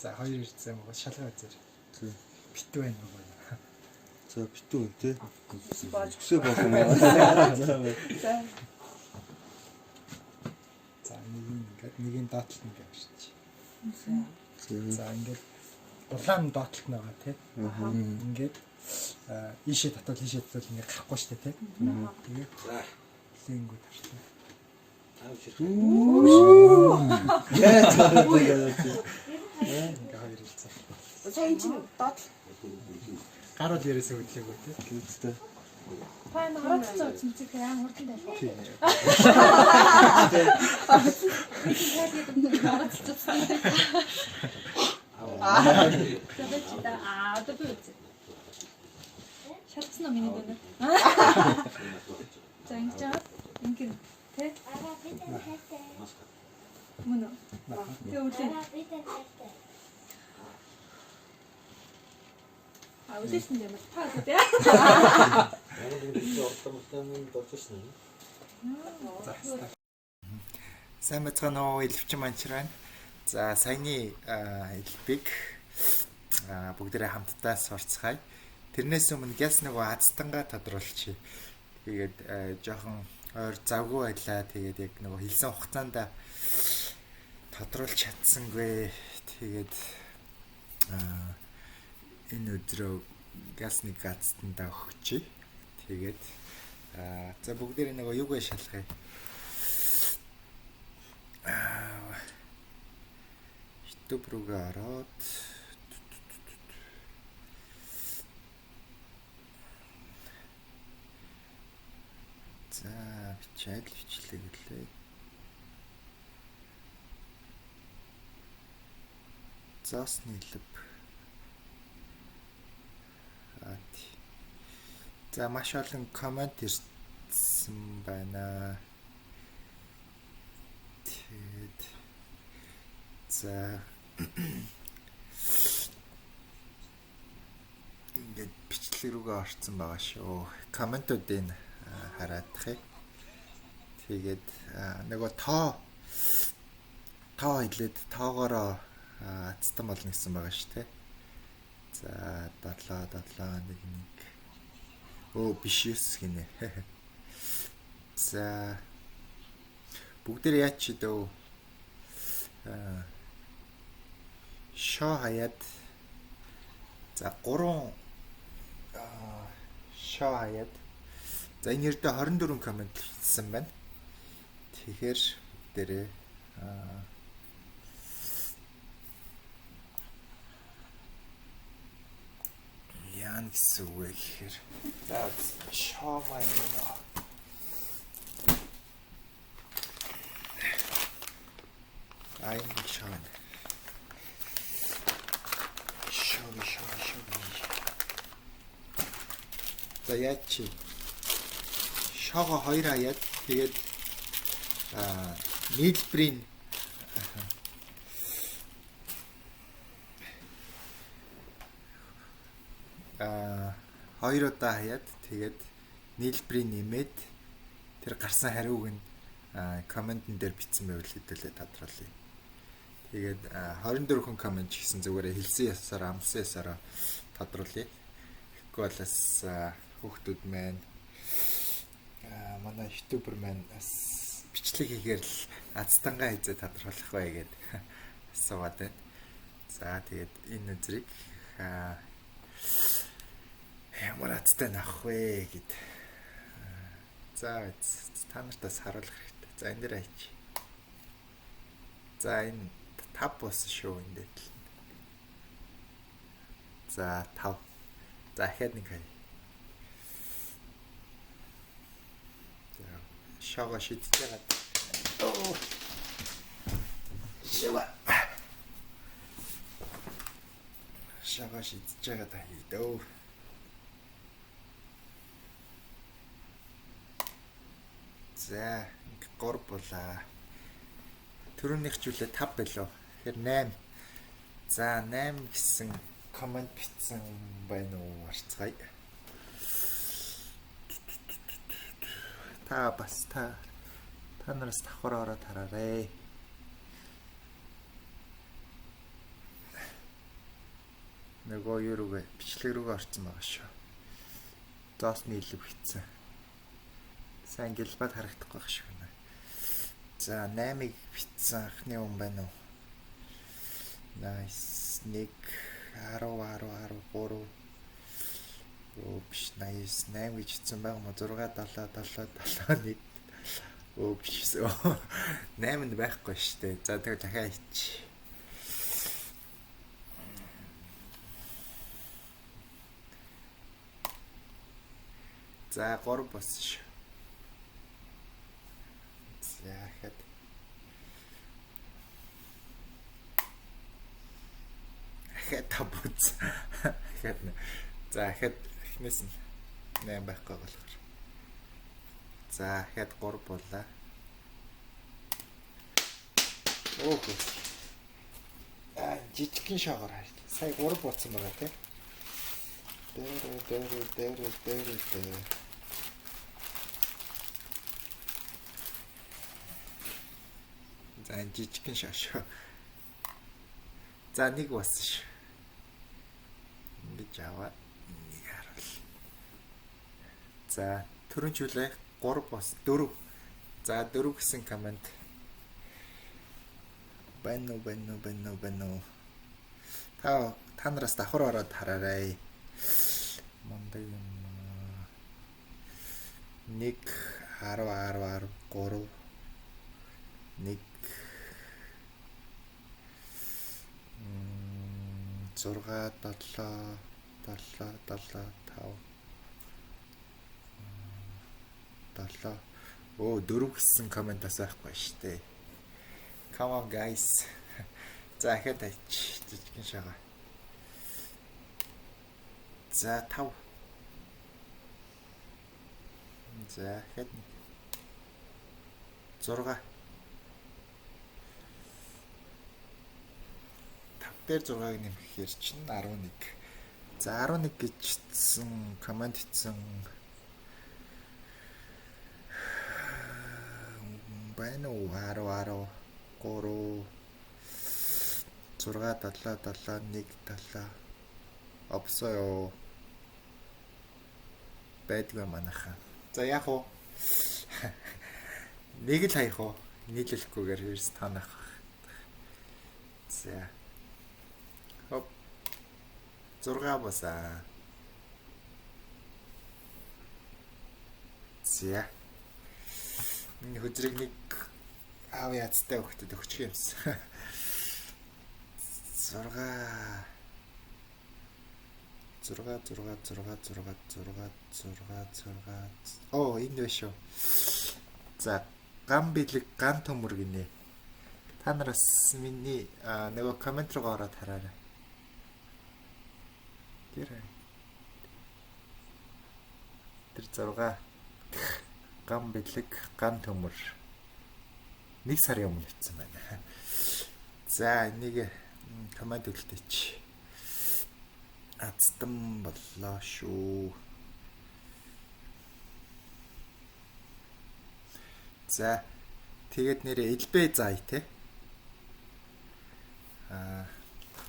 За хоёр ирсэн юм уу? Шалгаа үзэр. Тий. Битүү байна уу? За битүү тий. Өсөө болох юм аа. За нэг нь доотлолт нь явж. За ингээд улаан доотлолт нь байгаа тий. Ингээд ийшээ татвал ингээд гарахгүй штэ тий. Тэгээд лингүүд тавьчихсан. Яа цаадаа. Ингээ хоёр ирсэн. Сайн чи доод Гарууд ярээсээ хөдлөөгөө тий. Гэхдээ Пайн харагдсан үзмцэг яа хурдан байлаа. Тийм. Шатсан миний дэнэ. За ингэ тэ мөн тэ үлээ. Үлээсэн юм таа тэ. Сайн мэцхан уу илвчин манчраа. За саяны илбэг бүгдээрээ хамтдаа сурцгаая. Тэрнээс өмнө гяс нөгөө азтангаа тодруулчих. Тэгээд жоохон ойр завгүй байлаа. Тэгээд яг нөгөө хэлсэн хугацаанд тодруулж чадсангүй. Тэгээд энэ өдрөө гясны газтанда өгчий. Тэгээд за бүгдээрээ нөгөө юугаа шалгая. YouTube руугаа ороод за бичээд хичлээ гэлээ. Засны лэв. За маш олон комент ирсэн байна. Тэгээд за ингээд бичлэг рүүгээ орсон байгаа шүү. Комментуудыг хараадах. Тэгээд нөгөө тоо хэлээд тоогоороо цэстэн болно гэсэн байгаа шүү те. За 7 1 Оо биш эс гинэ. За бүгдээр яач чи дөө шоо хаяад за 3 шоо хаяад за энэ ярдэ 24 комент хийсэн байна. Тэгэхээр бүгдээрээ яан гэсэн үг гэхээр шоо маань I'm Sean. Show. За яачи. Шоого 2 хаяад тэгээд нийлбэрийн хоёр удаа хаяад тэгээд нийлбэрийн нэмээд тэр гарсан хариуг нь комментэн дээр бичсэн байвал хэдүүлээ тодруулъя. Тэгээд 24 хүн коммент хийсэн зүгээрээ хэлсэн ясаар амсан ясаараа тодруулъя. Тэгэхгүй болоос хүүхдүүд маань манай ютубер маань бичлэг хийхээр л азтангаа хийзээ тодруулах бай гэд асууад байна. За тэгээд энэ үзрийг ямар азтай авах вэ гэд. За та нартаас харуулах хэрэгтэй. За энэ дээр аяч. За энэ 5 болсон шүү энэ дээл. За 5. За ахаад нэг хай. За шага шидэж байгаа. Оо. Шага шидэж байгаа та хийдөө. За 3 булаа. Төрөнийх ч үлээ 5 байлоо. Тэгэхээр 8. За 8 гэсэн коммент бичсэн байна уу арцгаая. Та бас та нараас давхар ороод хараарэ. Нөгөө юу рүүгээ бичлэг рүүгээ орсон байгаа шүү. Зоосны илэв хийцэн. Сайн гэлбад харагдахгүй байх шиг байна. За 8-ыг битсэн анхны хүн байна уу? Nice. 1 10 10 13 Оо биш 89 8 гэж хэлсэн байгаа мо 6 70 71 Оо биш 8-нд байхгүй штэ. За тэгээ дахиад хийч. За 3 болсон шүү. За хэд табуц. Хэд. За хэд эхнээс нь 8 байхгүй болохоор. За хэд 3 боллаа. Оох. Жижигхэн шаагаар хайр. Сая 3 болсон байгаа тийм. Дээр. За жижигхэн шаашаа. За нэг болсон шүү. Ингэж аваад нэг харуул. За төрөнжүүлээ 3 бос 4. За 4 гэсэн комент. Бано. Та нараас давхар ороод хараарай. Монday юм. 1 10 3 1 6 7 Оо 4 гэсэн комментаас байхгүй штэ. Come on guys. За хэд ач жижигэн шагаа. За 5. За хэд 6. Дээр 6-ыг нэмэхээр чинь 11. За 11 гэжсэн комент хийсэн байна уу 10 3 6 7 1 7 опсоо байдгүй манайхаа. За яах вэ? Нэг л хаях уу? Нийлүүлэхгүйгээр ерөөс танах. За 6 босаа. За. Миний хөзрийг нэг аав яцтай өгөхөд өгчих юмсан. 6 Оо энэ вэ шүү. За ган бэлэг ган төмөр гинэ. Та нараас миний нөгөө коммент руу ороод хараарай. Тэр 6 ган бэлэг ган төмөр 1 сарын өмнө хийсэн байна. За энийг коммент өгөлтөч. Ацтан боллоо шүү. За тэгээд нэрээ элбэ заая те.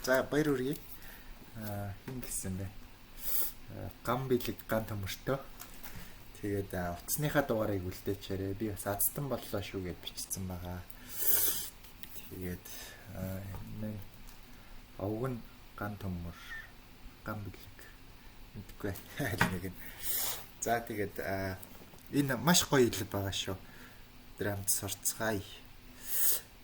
За баяр хүргэе. Хин гэсэн бэ. Ган бэлэг ган төмөртөө. Тэгээд утасныхаа дугаарыг үлдээчээрээ би бас ацтан боллоо шүү гэж бичсэн байгаа. Тэгээд мен овгон ган төмөр ган бэлэг мэдгүй аль нэг нь. За тэгээд энэ маш гоё ил байгаа шүү. Драмд сурцгаая.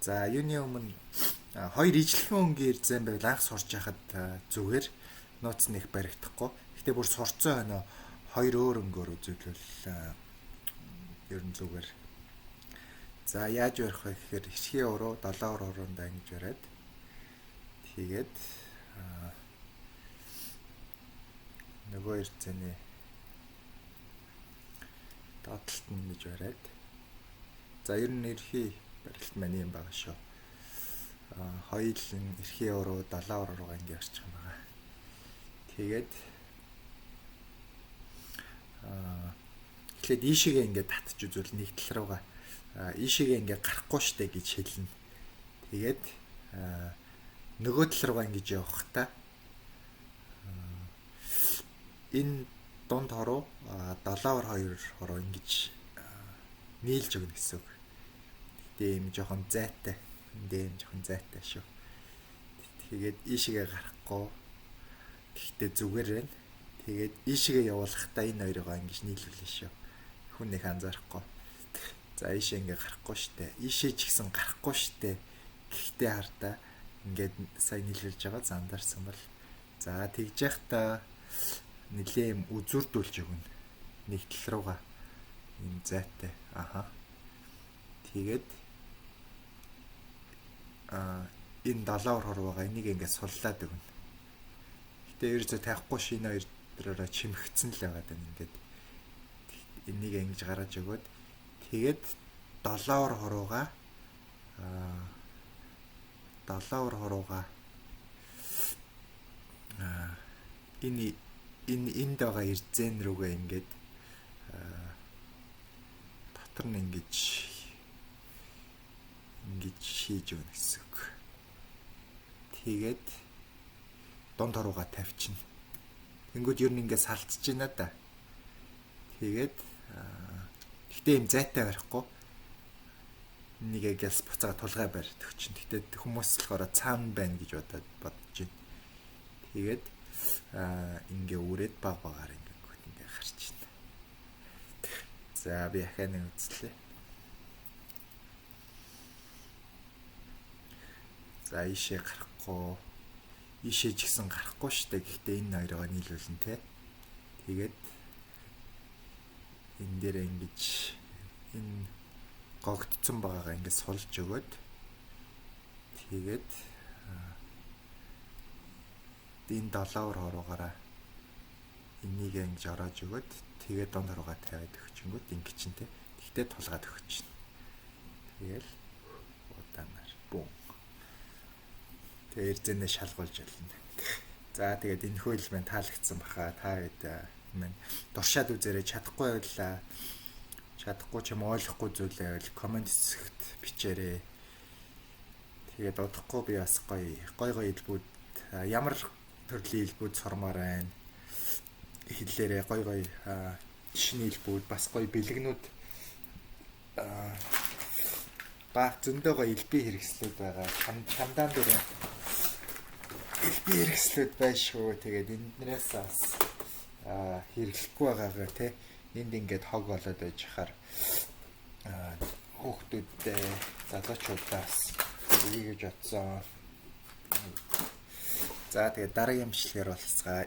За юуны өмнө 2 ижлэхэн өнгийн ирзэн байвал анх сурч яхад зүгээр нууц нэг баригдахгүй. Гэтэ бүр сурцсан хойно 2 өөр өнгөөр үзүүлвэл ер нь зүгээр. За яаж барих вэ гэхээр эрхийн уруу 7 уруунд ангиж бариад тэгээд нөгөө ирзэний доотлолт нь гэж бариад за ер нь эрхий барилт маань юм байгаа шүү. Хоёулын эрхийн уруу 7 уруугаа ингэ явчих юм байгаа. Тэгээд тэгэхээр ийшээгээ ингэ татж үзвэл нэг тал руугаа ийшээгээ ингэ гарахгүй штэ гэж хэлнэ. Тэгээд нөгөө тал руугаа ингэж явах та энэ дунд хоруу 7-2 хоруу ингэж нийлж өгнө гэсэн үг. Гэтэ ийм жоохон зайтай. Эндээ ийм жоохон зайтай шүү. Тэгээд ийшээгээ гарахгүй. Гэхдээ зүгээр байна. Тэгээд ийшээгээ явуулахдаа энэ хоёроо ингэж нийлүүлнэ шүү. Хүн нэг анзаарахгүй. За ийшээ ингээ гарахгүй штэ. Ийшээ ч гэсэн гарахгүй штэ. Гэхдээ хартаа ингээд сайн нийлүүлж байгаа зандарсан бол. За тэгж яхта нэлээ юм үзүрдүүлж өгнө. Нэг тал руугаа юм зайтай. Аха. Тэгээд энэ 7 хор байгаа энийг ингээд суллаад өгнө. Гэтэ ерөөсөө тавихгүй шинэ хоёр дөрөөрөө чимэгцэн л байгаа даа ингээд. Энийг ингэж гаргаж өгөөд тэгээд 7 хоруугаа энд байгаа эрзэн рүүгээ ингээд дотор нь ингэж хийж өгнө гэсэн үг. Тэгээд дунд хоруугаа тавьчихна. Тэнгүүд ер нь ингээд салтж байна да. Тэгээд гэхдээ юм зайтай барихгүй. Нэгээ гэлс буцаага тулгай барьд өгчин. Гэтэ хүмүүс болохоор цаана байна гэж бодож байна. Тэгээд ингээ үрээд баг багаар ингээ гарч байна. За би ахаа нэг үзлээ. За ийшээ гарахгүй. Ийшээ ч гэсэн гарахгүй штэ. Гэхдээ энэ хоёроо нийлүүлнэ те. Тэгээд энэ дээр ингэж энэ гогдсон байгаагаа ингэ сулж өгөөд тэгээд энэ 7 хоруугаараа энийг ингэж ороож өгөөд тэгээд дунд хоруугаа тавиад өгчингүүд ингэ чинь те. Тэгтээ тулгаад өгчихнэ. Тэгэл удаанаар бум. Тэгээд эрзэнээ шалгуулж ялна. За тэгээд энэ хөл мэн таалагдсан баха. Та хэд мэн дуршаад үзээрэй чадахгүй байвал чадахгүй ч юм ойлгохгүй зүйл байвал комент хэсэгт бичээрэй. Тэгээд удахгүй би бас гоё илбүүд ямар төрлийн илбүүд сурмаар байна. Хэллээрээ гоё шинэ илбүүд бас гоё бэлгнүүд баг зөндөө гоё илбий хэрэгслүүд байгаа. Чамдаан дээр илбий хэрэгслүүд байна шүү. Тэгээд энднээс бас хэрэглэхгүй байгаагаа те энд ингээд хог болоод байж хахаар хүүхдүүдтэй залуучуудаас үгүй гэж бодсон. За тэгээд дараагийн бичлэгээр болцгаая.